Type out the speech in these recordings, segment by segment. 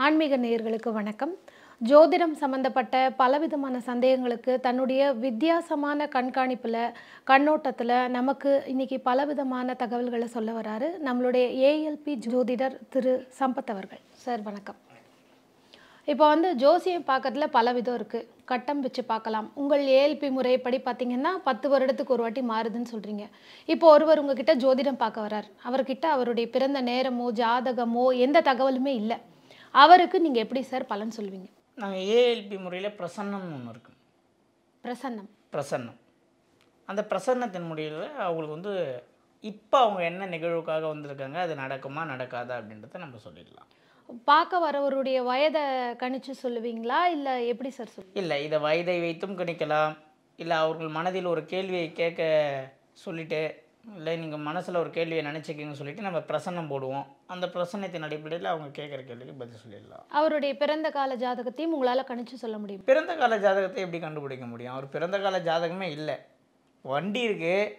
ஆன்மீக நேயர்களுக்கு வணக்கம். ஜோதிடம் சம்பந்தப்பட்ட பலவிதமான சந்தேகங்களுக்கு தன்னுடைய வித்தியாசமான கண்காணிப்புல, கண்ணோட்டத்துல நமக்கு இன்னைக்கு பலவிதமான தகவல்கள சொல்ல வராரு. நம்மளுடைய ஏஎல்பி ஜோதிடர் திரு சம்பத் அவர்கள். சார் வணக்கம். இப்போ ஜோசியம் பார்க்கறதுல பல விதம் இருக்கு. கட்டம் வச்சு பார்க்கலாம். உங்கள் ஏஎல்பி முறைப்படி பார்த்தீங்கன்னா 10 வருடத்துக்கு ஒரு வாட்டி மாறுதுன்னு சொல்றீங்க. இப்போ ஒருவர் உங்ககிட்ட ஜோதிடம் பார்க்க வரார். அவர்கிட்ட அவருடைய பிறந்த நேரமோ, ஜாதகமோ எந்த தகவலுமே இல்ல. அவருக்கு நீங்க எப்படி சார் பலன் சொல்வீங்க? நாங்கள் ஏஎல்பி முறையில் பிரசன்னம்னு ஒன்று இருக்குது. பிரசன்னம். அந்த பிரசன்னத்தின் முறையில் அவங்களுக்கு இப்போ அவங்க என்ன நிகழ்வுக்காக வந்திருக்காங்க, அது நடக்குமா நடக்காதா அப்படின்றத நம்ம சொல்லிடலாம். பார்க்க வரவருடைய வயதை கணிச்சு சொல்லுவீங்களா? இல்லை எப்படி சார் சொல்லுவீங்க? இல்லை, இதை வயதை வைத்தும் கணிக்கலாம். இல்லை அவர்கள் மனதில் ஒரு கேள்வியை கேட்க சொல்லிவிட்டு, இல்லை நீங்கள் மனசில் ஒரு கேள்வியை நினச்சிக்கிங்கன்னு சொல்லிவிட்டு நம்ம பிரசன்னம் போடுவோம். அந்த பிரசன்னத்தின் அடிப்படையில் அவங்க கேட்குற கேள்விக்கு பதில் சொல்லிடலாம். அவருடைய பிறந்த கால ஜாதகத்தையும் உங்களால் கணிச்சு சொல்ல முடியும்? பிறந்த கால ஜாதகத்தை எப்படி கண்டுபிடிக்க முடியும்? அவர் பிறந்த கால ஜாதகமே இல்லை. வண்டி இருக்குது,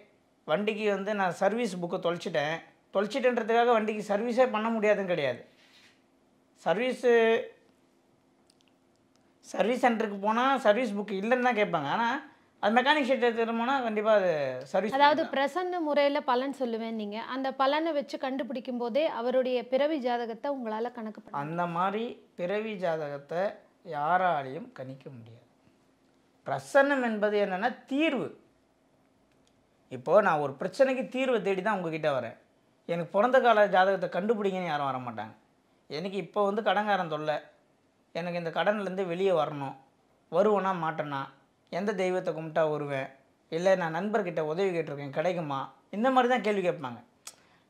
வண்டிக்கு நான் சர்வீஸ் புக்கை தொலைச்சிட்டேன்றதுக்காக வண்டிக்கு சர்வீஸே பண்ண முடியாதுன்னு கிடையாது. சர்வீஸ் சென்டருக்கு போனால் சர்வீஸ் புக்கு இல்லைன்னு தான் கேட்பாங்க. ஆனால் அது மெக்கானிக் ஷெட் எடுத்துகிட்டு போனால் கண்டிப்பாக அது சர்வீஸ். அதாவது பிரசன்ன முறையில் பலன் சொல்லுவேன். நீங்கள் அந்த பலனை வச்சு கண்டுபிடிக்கும் போதே அவருடைய பிறவி ஜாதகத்தை உங்களால் கணக்கு பண்ண அந்த மாதிரி பிறவி ஜாதகத்தை யாராலையும் கணிக்க முடியாது. பிரசன்னம் என்பது என்னென்னா தீர்வு. இப்போது நான் ஒரு பிரச்சனைக்கு தீர்வை தேடி தான் உங்ககிட்ட வரேன். எனக்கு பிறந்த கால ஜாதகத்தை கண்டுபிடிங்கன்னு யாரும் வர மாட்டாங்க. எனக்கு இப்போ கடன்காரன் தொல்லை, எனக்கு இந்த கடன்லேருந்து வெளியே வரணும், வருவேனா மாட்டேனா, எந்த தெய்வத்தை கும்பிட்டா வருவேன், இல்லை நான் நண்பர்கிட்ட உதவி கேட்டிருக்கேன் கிடைக்குமா, இந்த மாதிரி தான் கேள்வி கேட்பாங்க.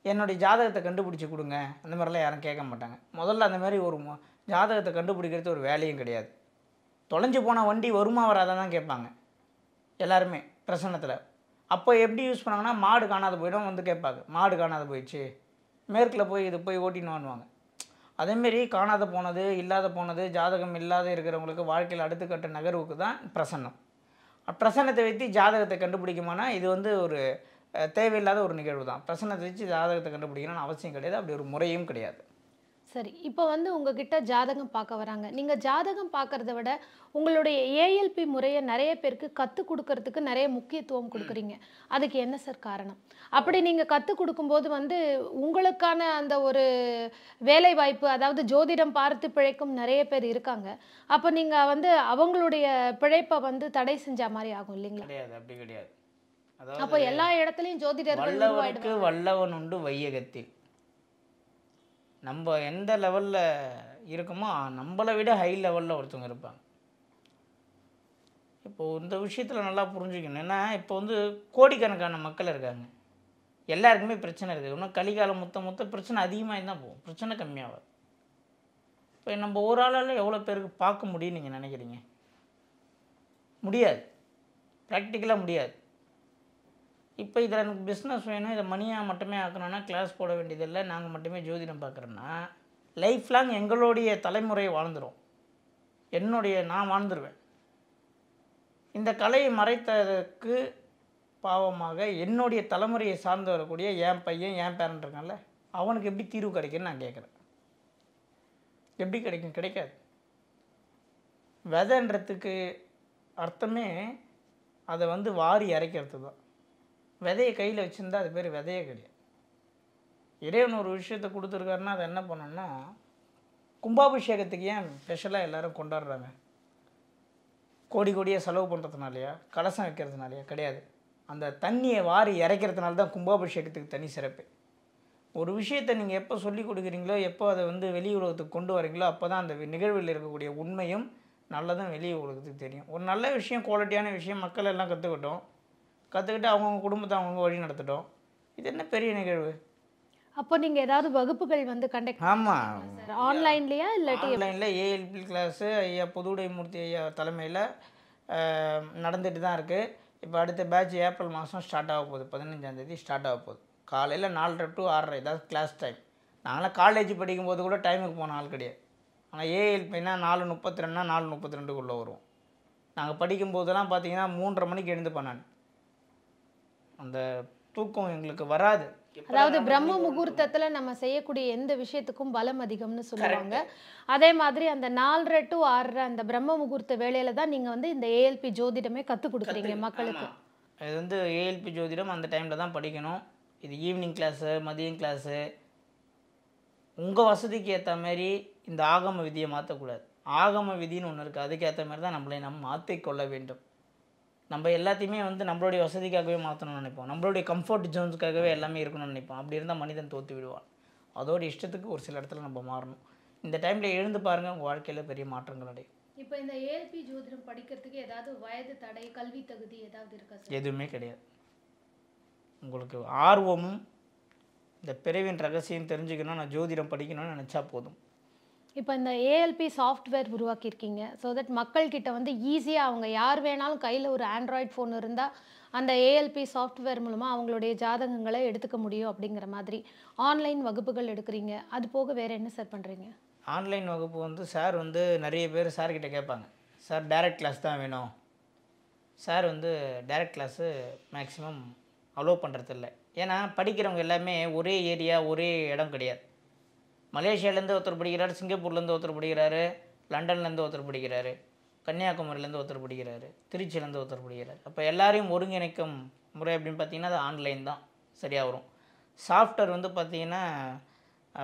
என்னுடைய ஜாதகத்தை கண்டுபிடிச்சி கொடுங்க அந்த மாதிரிலாம் யாரும் கேட்க மாட்டாங்க. முதல்ல அந்த மாதிரி ஒரு ஜாதகத்தை கண்டுபிடிக்கிறது ஒரு வேலையும் கிடையாது. தொலைஞ்சு போன வண்டி வருமா வராதான் தான் கேட்பாங்க எல்லாருமே பிரசன்னத்தில். அப்போ எப்படி யூஸ் பண்ணாங்கன்னா, மாடு காணாத போயிடும் கேட்பாங்க. மாடு காணாத போயிடுச்சு, மேற்கில் போய் இது போய் ஓட்டின்னு வாங்குவாங்க. அதேமாரி காணாத போனது, இல்லாத போனது, ஜாதகம் இல்லாத இருக்கிறவங்களுக்கு வாழ்க்கையில் அடுத்த கட்ட நகர்வுக்கு தான் பிரசன்னம். பிரசன்னத்தை வைத்து ஜாதகத்தை கண்டுபிடிக்குமானா இது ஒரு தேவையில்லாத ஒரு நிகழ்வு தான். பிரசன்னத்தை வச்சு ஜாதகத்தை கண்டுபிடிக்கணும்னு அவசியம் கிடையாது. அப்படி ஒரு முறையும் கிடையாது. சரி, இப்போ உங்ககிட்ட ஜாதகம் பார்க்க வராங்க. நீங்கள் ஜாதகம் பார்க்குறத விட உங்களுடைய ஏஎல்பி முறையை நிறைய பேருக்கு கற்றுக் கொடுக்கறதுக்கு நிறைய முக்கியத்துவம் கொடுக்குறீங்க. அதுக்கு என்ன சார் காரணம்? அப்படி நீங்கள் கற்றுக் கொடுக்கும்போது உங்களுக்கான அந்த ஒரு வேலை வாய்ப்பு, அதாவது ஜோதிடம் பார்த்து பிழைக்கும் நிறைய பேர் இருக்காங்க. அப்போ நீங்கள் அவங்களுடைய பிழைப்பை தடை செஞ்ச மாதிரி ஆகும் இல்லைங்களா? கிடையாது, அப்படி கிடையாது. அப்போ எல்லா இடத்துலையும் ஜோதிடர்கள் வல்லவன் உண்டு வையகத்தில். நம்ம எந்த லெவலில் இருக்கோமோ நம்மளை விட ஹை லெவலில் ஒருத்தவங்க இருப்பாங்க. இப்போது இந்த விஷயத்தில் நல்லா புரிஞ்சுக்கணும். ஏன்னா இப்போ கோடிக்கணக்கான மக்கள் இருக்காங்க, எல்லாருக்குமே பிரச்சனை இருக்குது. இன்னும் கலிகாலம் மொத்த பிரச்சனை அதிகமாக தான் போகும், பிரச்சனை கம்மியாகாது. இப்போ நம்ம ஒரு ஆளால் எவ்வளோ பேருக்கு பார்க்க முடியும்னு நீங்கள் நினைக்கிறீங்க? முடியாது, ப்ராக்டிக்கலாக முடியாது. இப்போ இதில் எனக்கு பிஸ்னஸ் வேணும், இதை மணியாக மட்டுமே ஆக்கணும்னா கிளாஸ் போட வேண்டியதில்லை, நாங்கள் மட்டுமே ஜோதிடம் பார்க்குறோன்னா லைஃப் லாங் எங்களுடைய தலைமுறை வாழ்ந்துடும். நான் வாழ்ந்துருவேன். இந்த கலையை மறைத்ததற்கு பாவமாக என்னுடைய தலைமுறையை சார்ந்து வரக்கூடிய என் பையன், என் பேரண்ட் இருக்கான்ல, அவனுக்கு எப்படி தீர்வு கிடைக்குன்னு நான் கேட்குறேன். எப்படி கிடைக்கும்? கிடைக்காது. விதைன்றதுக்கு அர்த்தமே அதை வாரி இறைக்கிறது தான். விதையை கையில் வச்சுருந்தா அது பேர் விதையே கிடையாது. இறைவன் ஒரு விஷயத்தை கொடுத்துருக்காருன்னா அதை என்ன பண்ணணும்னா, கும்பாபிஷேகத்துக்கு ஏன் ஸ்பெஷலாக எல்லோரும் கொண்டாடுறாங்க? கோடியாக செலவு பண்ணுறதுனாலையா, கலசம் வைக்கிறதுனாலையா? கிடையாது. அந்த தண்ணியை வாரி இறைக்கிறதுனால தான் கும்பாபிஷேகத்துக்கு தனி சிறப்பு. ஒரு விஷயத்தை நீங்கள் எப்போ சொல்லி கொடுக்குறீங்களோ, எப்போ அதை வெளி உலகத்துக்கு கொண்டு வரீங்களோ, அப்போ தான் அந்த நிகழ்வில் இருக்கக்கூடிய உண்மையும் நல்லதும் வெளி உலகத்துக்கு தெரியும். ஒரு நல்ல விஷயம், குவாலிட்டியான விஷயம் மக்கள் எல்லாம் கற்றுக்கிட்டு அவங்கவுங்க குடும்பத்தை அவங்கவுங்க வழி நடத்தட்டும். இது என்ன பெரிய நிகழ்வு? அப்போ நீங்கள் ஏதாவது வகுப்புகள் கண்டக்ட்? ஆமாம், ஆன்லைன்லையா இல்லாட்டி ஆன்லைனில் ஏஎல்பி கிளாஸு ஐயா புதுவுடைமூர்த்தி ஐயா தலைமையில் நடந்துட்டு தான் இருக்குது. இப்போ அடுத்த பேட்ச் ஏப்ரல் மாதம் ஸ்டார்ட் ஆக போகுது, 15ஆம் தேதி ஸ்டார்ட் ஆக போகுது. காலையில் 4:30 to 6:30 இதாவது கிளாஸ் டைம். நாங்களாம் காலேஜ் படிக்கும்போது கூட டைமுக்கு போன ஆள் கிடையாது. ஆனால் ஏஎல்பின்னா 4:32னா 4:32க்குள்ளே வருவோம். நாங்கள் படிக்கும்போதெல்லாம் பார்த்தீங்கன்னா 3:30 மணிக்கு எழுந்துப்பேன் நான். அந்த தூக்கம் எங்களுக்கு வராது. அதாவது பிரம்ம முகூர்த்தத்துல நம்ம செய்யக்கூடிய எந்த விஷயத்துக்கும் பலம் அதிகம்னு சொல்லுவாங்க. அதே மாதிரி அந்த 4:30 to 6:30 அந்த பிரம்ம முகூர்த்த வேளையில தான் நீங்க வந்து இந்த ஏஎல்பி ஜோதிடமே கத்துக் கொடுக்குறீங்க மக்களுக்கு. இது வந்து ஏஎல்பி ஜோதிடம் அந்த டைமில் தான் படிக்கணும். இது ஈவினிங் கிளாஸு, மதியம் கிளாஸு, உங்கள் வசதிக்கு ஏற்ற மாதிரி இந்த ஆகம விதியை மாற்றக்கூடாது. ஆகம விதின்னு ஒன்று இருக்குது, அதுக்கேற்ற மாதிரி தான் நம்மளை நம்ம மாற்றிக்கொள்ள வேண்டும். நம்ம எல்லாத்தையுமே வந்து நம்மளுடைய வசதிக்காகவே மாற்றணும்னு நினைப்போம், நம்மளுடைய கம்ஃபர்ட் ஜோன்ஸுக்காகவே எல்லாமே இருக்கணும்னு நினைப்போம். அப்படி இருந்தால் மனிதன் தோற்று விடுவான். அதோட இஷ்டத்துக்கு ஒரு சில இடத்துல நம்ம மாறணும். இந்த டைமில் எழுந்து பாருங்கள், உங்கள் வாழ்க்கையில் பெரிய மாற்றங்கள் அடையும். இப்போ இந்த ஏஎல்பி ஜோதிடம் படிக்கிறதுக்கு ஏதாவது வயது தடை, கல்வி தகுதி ஏதாவது இருக்கா சார்? எதுவுமே கிடையாது. உங்களுக்கு ஆர்வமும் இந்த பிறவின் ரகசியம் தெரிஞ்சுக்கணும், நான் ஜோதிடம் படிக்கணும்னு நினச்சா போதும். இப்போ இந்த ஏஎல்பி சாஃப்ட்வேர் உருவாக்கியிருக்கீங்க, ஸோ தட் மக்கள்கிட்ட வந்து ஈஸியாக அவங்க யார் வேணாலும் கையில் ஒரு ஆண்ட்ராய்ட் ஃபோன் இருந்தால் அந்த ஏஎல்பி சாஃப்ட்வேர் மூலமாக அவங்களுடைய ஜாதகங்களை எடுத்துக்க முடியும் அப்படிங்கிற மாதிரி ஆன்லைன் வகுப்புகள் எடுக்கிறீங்க. அது போக வேறு என்ன சார் பண்ணுறீங்க? ஆன்லைன் வகுப்பு வந்து சார் வந்து நிறைய பேர் சார்கிட்ட கேட்பாங்க, சார் டைரக்ட் கிளாஸ் தான் வேணும். சார் வந்து டைரக்ட் கிளாஸு மேக்ஸிமம் அலோவ் பண்ணுறதில்ல. ஏன்னா படிக்கிறவங்க எல்லாமே ஒரே ஏரியா, ஒரே இடம் கிடையாது. மலேசியாவிலேருந்து ஒருத்தர் படிக்கிறாரு, சிங்கப்பூர்லேருந்து ஒருத்தர் படிக்கிறாரு, லண்டன்லேருந்து ஒருத்தர் படிக்கிறாரு, கன்னியாகுமரியிலேருந்து ஒருத்தர் படிக்கிறாரு, திருச்சியிலேருந்து ஒருத்தர் படிக்கிறாரு. அப்போ எல்லாரையும் ஒருங்கிணைக்கும் முறை அப்படின்னு பார்த்தீங்கன்னா அது ஆன்லைன் தான் சரியாக வரும். சாஃப்ட்வேர் வந்து பார்த்திங்கன்னா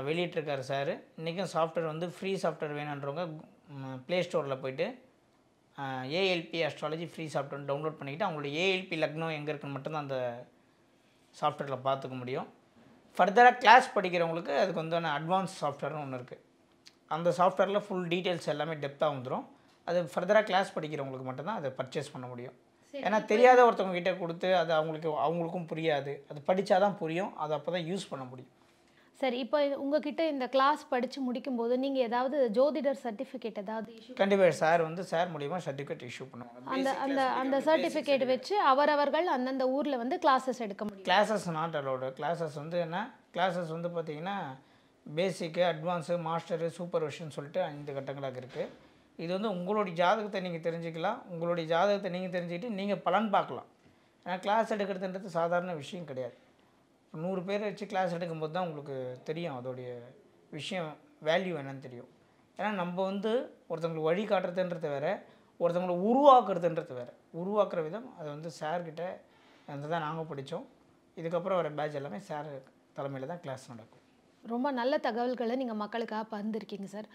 வெளியிட்டிருக்காரு சார். இன்றைக்கும் சாஃப்ட்வேர் வந்து ஃப்ரீ சாஃப்ட்வேர் வேணுன்றவங்க ப்ளே ஸ்டோரில் போய்ட்டு ALP astrology free software download பண்ணிக்கிட்டு அவங்களோட ஏஎல்பி லக்னோ எங்கே இருக்குன்னு மட்டும்தான் அந்த சாஃப்ட்வேரில் பார்த்துக்க முடியும். ஃபர்தராக கிளாஸ் படிக்கிறவங்களுக்கு அதுக்கு வந்து அட்வான்ஸ் சாஃப்ட்வேர்னு ஒன்று இருக்குது. அந்த சாஃப்ட்வேரில் ஃபுல் டீட்டெயில்ஸ் எல்லாமே டெப்த்தாக வந்துடும். அது ஃபர்தராக கிளாஸ் படிக்கிறவங்களுக்கு மட்டும்தான் அதை பர்ச்சேஸ் பண்ண முடியும். ஏன்னா தெரியாத ஒருத்தவங்க கிட்டே கொடுத்து அது அவங்களுக்கும் புரியாது. அது படித்தா தான் புரியும், அதை அப்போ தான் யூஸ் பண்ண முடியும். சரி, இப்போ உங்ககிட்ட இந்த கிளாஸ் படித்து முடிக்கும்போது நீங்கள் ஏதாவது ஜோதிடர் சர்டிஃபிகேட் ஏதாவது இஷ்யூ? கண்டிப்பாக சார் வந்து சார் மூலிமா சர்டிஃபிகேட் இஷ்யூ பண்ணுவாங்க. அந்த அந்த அந்த சர்டிஃபிகேட் வச்சு அவரவர்கள் அந்தந்த ஊரில் வந்து கிளாஸஸ் எடுக்க முடியும். Classes not allowed. கிளாஸஸ் வந்து என்ன, கிளாஸஸ் வந்து பார்த்திங்கன்னா பேசிக்கு, அட்வான்ஸு, மாஸ்டரு, சூப்பர்விஷன் சொல்லிட்டு 5 கட்டங்களாக இருக்குது. இது வந்து உங்களுடைய ஜாதகத்தை நீங்கள் தெரிஞ்சுக்கலாம். உங்களுடைய ஜாதகத்தை நீங்கள் தெரிஞ்சுக்கிட்டு நீங்கள் பலன் பார்க்கலாம். ஏன்னா கிளாஸ் எடுக்கிறதுன்றது சாதாரண விஷயம் கிடையாது. 100 பேரை வச்சு கிளாஸ் எடுக்கும்போது தான் உங்களுக்கு தெரியும் அதோடைய விஷயம், வேல்யூ என்னன்னு தெரியும். ஏன்னா நம்ம வந்து ஒருத்தவங்களுக்கு வழி காட்டுறதுன்றது வேறு, ஒருத்தவங்களை உருவாக்குறதுன்றது வேறு. உருவாக்குற விதம் அது வந்து சார்கிட்ட வந்து தான் நாங்கள் படித்தோம். இதுக்கப்புறம் வர பேட்ச் எல்லாமே சார் தலைமையில் தான் கிளாஸ் நடக்கும். ரொம்ப நல்ல தகவல்களை நீங்கள் மக்களுக்காக பகிர்ந்துருக்கீங்க சார்.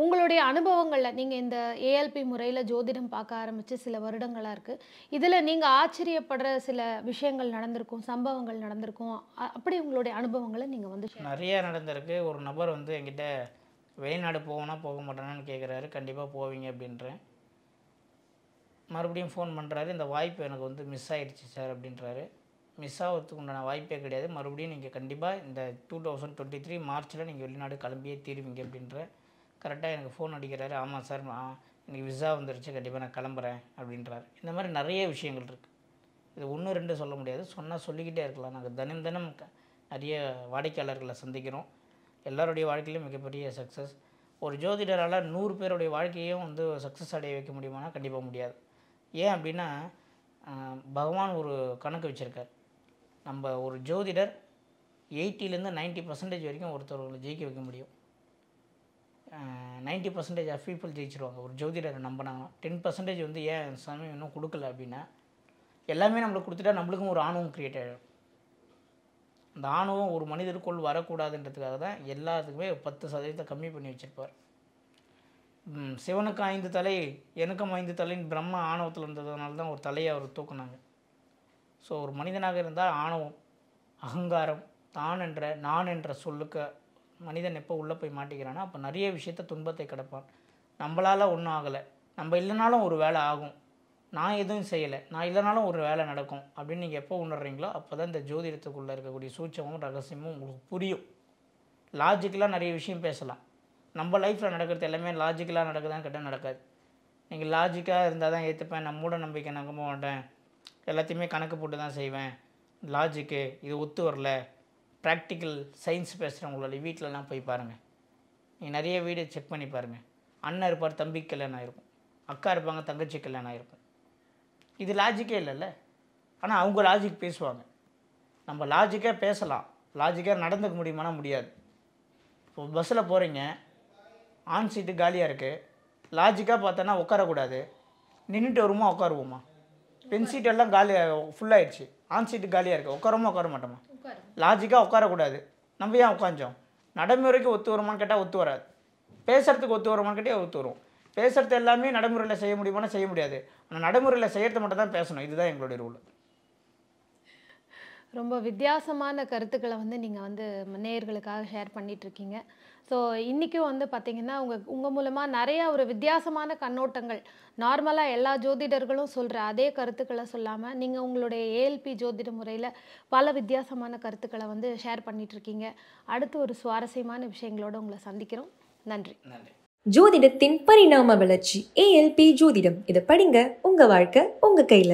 உங்களுடைய அனுபவங்களில் நீங்கள் இந்த ஏஎல்பி முறையில் ஜோதிடம் பார்க்க ஆரம்பித்து சில வருடங்களாக இருக்குது. இதில் நீங்கள் ஆச்சரியப்படுற சில விஷயங்கள் நடந்திருக்கும், சம்பவங்கள் நடந்திருக்கும். அப்படி உங்களுடைய அனுபவங்களை நீங்கள் வந்து நிறையா நடந்திருக்கு. ஒரு நபர் வந்து என்கிட்ட வெளிநாடு போகணும்னா போக மாட்டேனான்னு கேட்குறாரு. கண்டிப்பாக போவீங்க அப்படின்றேன். மறுபடியும் ஃபோன் பண்ணுறாரு, இந்த வாய்ப்பு எனக்கு வந்து மிஸ் ஆகிடுச்சு சார் அப்படின்றாரு. மிஸ் ஆகிறதுக்கு உண்டான வாய்ப்பே கிடையாது. மறுபடியும் நீங்கள் கண்டிப்பாக இந்த 2023 மார்ச்சில் நீங்கள் வெளிநாடு கிளம்பியே தீருவீங்க அப்படின்ற. கரெக்டாக எனக்கு ஃபோன் அடிக்கிறாரு. ஆமாம் சார், எனக்கு விசா வந்துருச்சு, கண்டிப்பாக நான் கிளம்புறேன் அப்படின்றாரு. இந்த மாதிரி நிறைய விஷயங்கள் இருக்குது. இது 1 2 சொல்ல முடியாது, சொன்னால் சொல்லிக்கிட்டே இருக்கலாம். நாங்கள் தினம் தினம் நிறைய வாடிக்கையாளர்களை சந்திக்கிறோம். எல்லாருடைய வாழ்க்கையிலும் மிகப்பெரிய சக்ஸஸ். ஒரு ஜோதிடரால் 100 பேருடைய வாழ்க்கையும் வந்து சக்ஸஸ் அடைய வைக்க முடியுமானா கண்டிப்பாக முடியாது. ஏன் அப்படின்னா பகவான் ஒரு கணக்கு வச்சுருக்கார். நம்ம ஒரு ஜோதிடர் 80லேருந்து 90% வரைக்கும் ஒருத்தவர்களை ஜெயிக்க வைக்க முடியும். 90% ஆஃப் பீப்புள் ஜெயிச்சிருவாங்க ஒரு ஜோதிடரை நம்பினாங்கன்னா. 10% வந்து ஏன் சாமி இன்னும் கொடுக்கல அப்படின்னா, எல்லாமே நம்மளுக்கு கொடுத்துட்டா நம்மளுக்கும் ஒரு ஆணவம் க்ரியேட் ஆகிடும். அந்த ஆணவம் ஒரு மனிதருக்குள் வரக்கூடாதுன்றதுக்காக தான் எல்லாத்துக்குமே 10% கம்மி பண்ணி வச்சுருப்பார். சிவனுக்கு 5 தலை, எனக்கும் 5 தலைன்னு பிரம்ம ஆணவத்தில் இருந்ததுனால தான் ஒரு தலையை அவர் தூக்குனாங்க. ஸோ ஒரு மனிதனாக இருந்தால் ஆணவம், அகங்காரம், தான் என்ற நான் என்ற சொல்லுக்கு மனிதன் எப்போ உள்ளே போய் மாட்டிக்கிறான்னா அப்போ நிறைய விஷயத்த துன்பத்தை கிடப்பான். நம்மளால் ஒன்றும் ஆகலை, நம்ம இல்லைனாலும் ஒரு வேலை ஆகும், நான் எதுவும் செய்யலை, நான் இல்லைனாலும் ஒரு வேலை நடக்கும் அப்படின்னு நீங்கள் எப்போ உணர்றீங்களோ அப்போ தான் இந்த ஜோதிடத்துக்குள்ளே இருக்கக்கூடிய சூட்சமும் ரகசியமும் உங்களுக்கு புரியும். லாஜிக்கலாக நிறைய விஷயம் பேசலாம். நம்ம லைஃப்பில் நடக்கிறது எல்லாமே லாஜிக்கலாக நடக்குதான்னு கேட்டால் நடக்காது. நீங்கள் லாஜிக்காக இருந்தால் தான் ஏற்றுப்பேன், நான் மூட நம்பிக்கை நம்ப மாட்டேன், எல்லாத்தையுமே கணக்கு போட்டு தான் செய்வேன், லாஜிக்கு இது ஒத்து வரல, ப்ராக்டிக்கல் சயின்ஸ் பேசுகிறவங்களோட வீட்டிலலாம் போய் பாருங்கள். நீங்கள் நிறைய வீடு செக் பண்ணி பாருங்கள். அண்ணன் இருப்பார், தம்பிக்கு கல்யாணம் ஆகிருக்கும், அக்கா இருப்பாங்க, தங்கச்சி கல்யாணம் ஆகிருக்கும். இது லாஜிக்கே இல்லைல்ல. ஆனால் அவங்க லாஜிக் பேசுவாங்க. நம்ம லாஜிக்காக பேசலாம், லாஜிக்காக நடந்துக்க முடியுமானா முடியாது. இப்போ பஸ்ஸில் போகிறீங்க, ஆன் சீட்டு காலியாக இருக்குது, லாஜிக்காக பார்த்தோன்னா உட்காரக்கூடாது, நின்றுட்டு வருமா உட்காருவோமா? பென் சீட் எல்லாம் ஃபுல்லாகிடுச்சு, ஆன் சீட்டு காலியாக இருக்குது, உட்கார மாட்டோமா? லாஜிக்காக உட்காரக்கூடாது, நம்ம ஏன் உட்காந்தோம்? நடைமுறைக்கு ஒத்து வருமான்னு கேட்டால் ஒத்து வராது. பேசுகிறதுக்கு ஒத்து வருமான்னு கேட்டால் ஒத்து வரும். பேசுகிறது எல்லாமே நடைமுறையில் செய்ய முடியுமானா செய்ய முடியாது. ஆனால் நடைமுறையில் செய்கிறது மட்டும் தான் பேசணும். இதுதான் எங்களுடைய ரூல். ரொம்ப வித்தியாசமான கருத்துக்களை வந்து நீங்கள் வந்து நேயர்களுக்காக ஷேர் பண்ணிகிட்ருக்கீங்க. ஸோ இன்றைக்கும் வந்து பார்த்திங்கன்னா உங்கள் மூலமாக நிறையா ஒரு வித்தியாசமான கண்ணோட்டங்கள், நார்மலாக எல்லா ஜோதிடர்களும் சொல்கிற அதே கருத்துக்களை சொல்லாமல் நீங்கள் உங்களுடைய ஏஎல்பி ஜோதிட முறையில் பல வித்தியாசமான கருத்துக்களை வந்து ஷேர் பண்ணிகிட்ருக்கீங்க. அடுத்து ஒரு சுவாரஸ்யமான விஷயங்களோடு உங்களை சந்திக்கிறோம். நன்றி. நன்றி. ஜோதிடத்தின் பரிணாம வளர்ச்சி ALP ஜோதிடம். இதை படிங்க, உங்க வாழ்க்கை உங்க கையில.